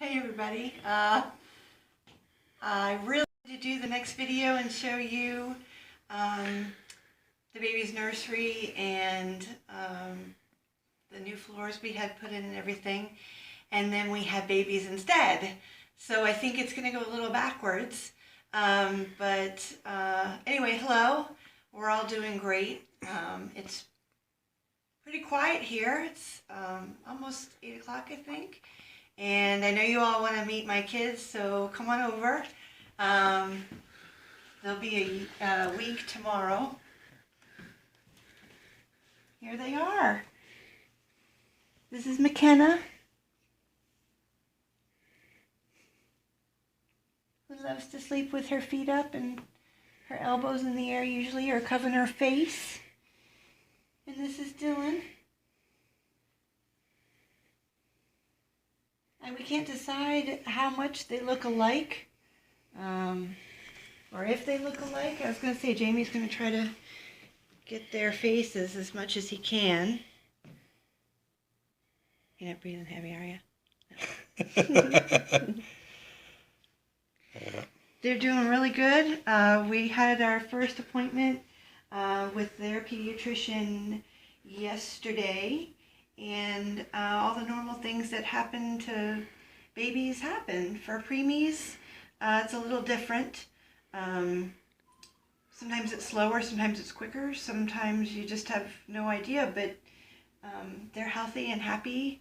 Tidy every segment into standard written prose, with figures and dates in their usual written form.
Hey everybody, I really wanted to do the next video and show you the baby's nursery and the new floors we had put in and everything, and then we had babies instead. So I think it's going to go a little backwards, but anyway, hello, we're all doing great. It's pretty quiet here. It's almost 8 o'clock, I think. And I know you all want to meet my kids, so come on over. There'll be a week tomorrow. Here they are. This is McKenna, who loves to sleep with her feet up and her elbows in the air usually, or covering her face. And this is Dylan. And we can't decide how much they look alike, or if they look alike. I was going to say Jamie's going to try to get their faces as much as he can. You're not breathing heavy, are you? They're doing really good. We had our first appointment with their pediatrician yesterday. And all the normal things that happen to babies happen. For preemies, it's a little different. Sometimes it's slower, sometimes it's quicker, sometimes you just have no idea, but they're healthy and happy,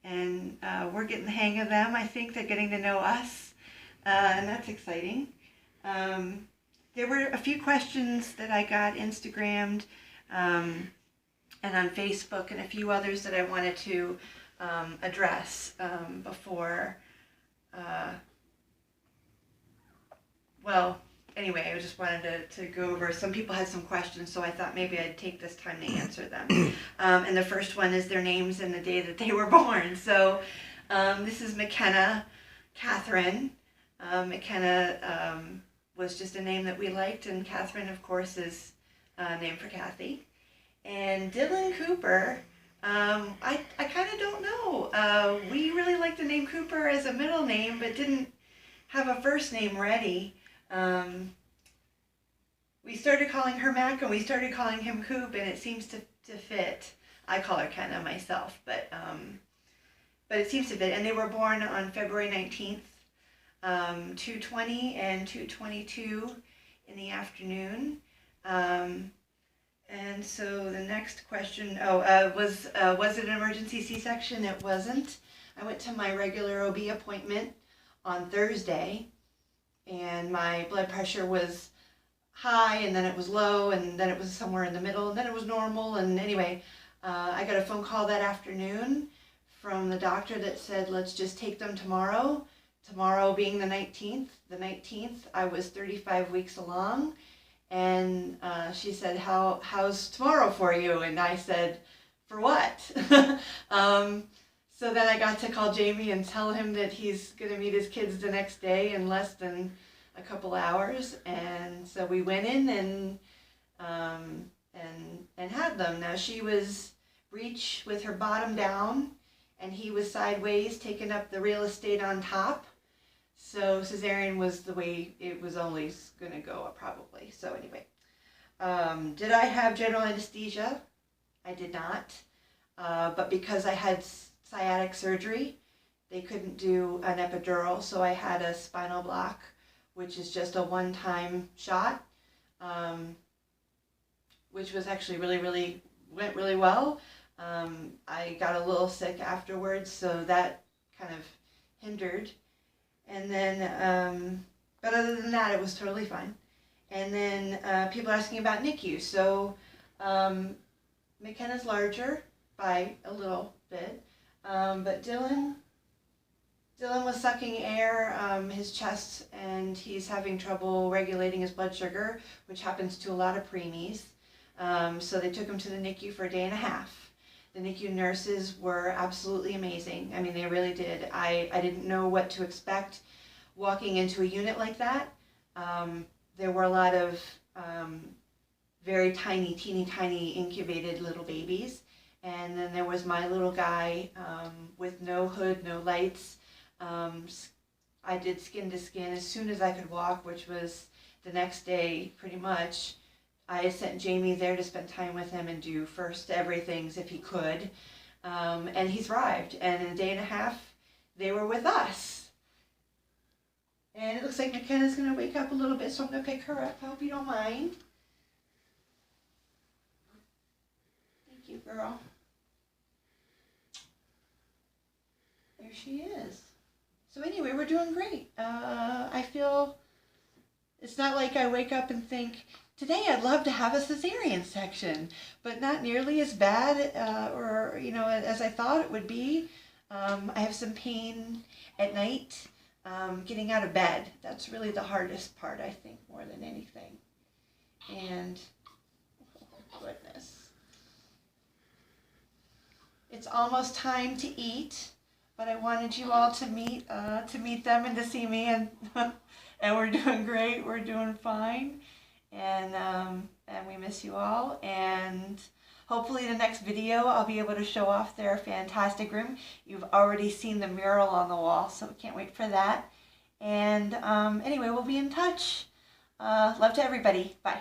and we're getting the hang of them. I think they're getting to know us, and that's exciting. There were a few questions that I got Instagrammed, and on Facebook, and a few others that I wanted to address before, well, anyway, I just wanted to go over, some people had some questions, so I thought maybe I'd take this time to answer them. And the first one is their names and the day that they were born. So this is McKenna Catherine. McKenna was just a name that we liked, and Catherine, of course, is a name for Kathy. And Dylan Cooper, I kind of don't know. We really liked the name Cooper as a middle name, but didn't have a first name ready. We started calling her Mac, and we started calling him Coop, and it seems to fit. I call her Kenna myself, but it seems to fit. And they were born on February 19th, 2:20 and 2:22 in the afternoon. And so the next question, was it an emergency C-section? It wasn't. I went to my regular OB appointment on Thursday, and my blood pressure was high, and then it was low, and then it was somewhere in the middle, and then it was normal. And anyway, I got a phone call that afternoon from the doctor that said, let's just take them tomorrow. Tomorrow being the 19th. The 19th, I was 35 weeks along. And she said, how's tomorrow for you? And I said, for what? So then I got to call Jamie and tell him that he's going to meet his kids the next day in less than a couple hours. And so we went in and had them. Now she was breech with her bottom down, and he was sideways, taking up the real estate on top. So cesarean was the way it was always going to go, probably. So anyway, did I have general anesthesia? I did not. But because I had sciatic surgery, they couldn't do an epidural, so I had a spinal block, which is just a one-time shot, which was actually went really well. I got a little sick afterwards, so that kind of hindered. And then, but other than that, it was totally fine. And then people are asking about NICU. So McKenna's larger by a little bit, but Dylan was sucking air, his chest, and he's having trouble regulating his blood sugar, which happens to a lot of preemies. So they took him to the NICU for a day and a half. The NICU nurses were absolutely amazing. I mean, they really did. I didn't know what to expect walking into a unit like that. There were a lot of very tiny, teeny tiny incubated little babies. And then there was my little guy with no hood, no lights, I did skin to skin as soon as I could walk, which was the next day pretty much. I sent Jamie there to spend time with him and do first everythings if he could. And he's thrived. And in a day and a half, they were with us. And it looks like McKenna's going to wake up a little bit, so I'm going to pick her up. I hope you don't mind. Thank you, girl. There she is. So anyway, we're doing great. I feel it's not like I wake up and think, today I'd love to have a cesarean section, but not nearly as bad or as I thought it would be. I have some pain at night getting out of bed. That's really the hardest part, I think, more than anything. And oh goodness, it's almost time to eat. But I wanted you all to meet them and to see me, and and we're doing great. We're doing fine, and we miss you all. And hopefully, the next video I'll be able to show off their fantastic room. You've already seen the mural on the wall, so can't wait for that. And anyway, we'll be in touch. Love to everybody. Bye.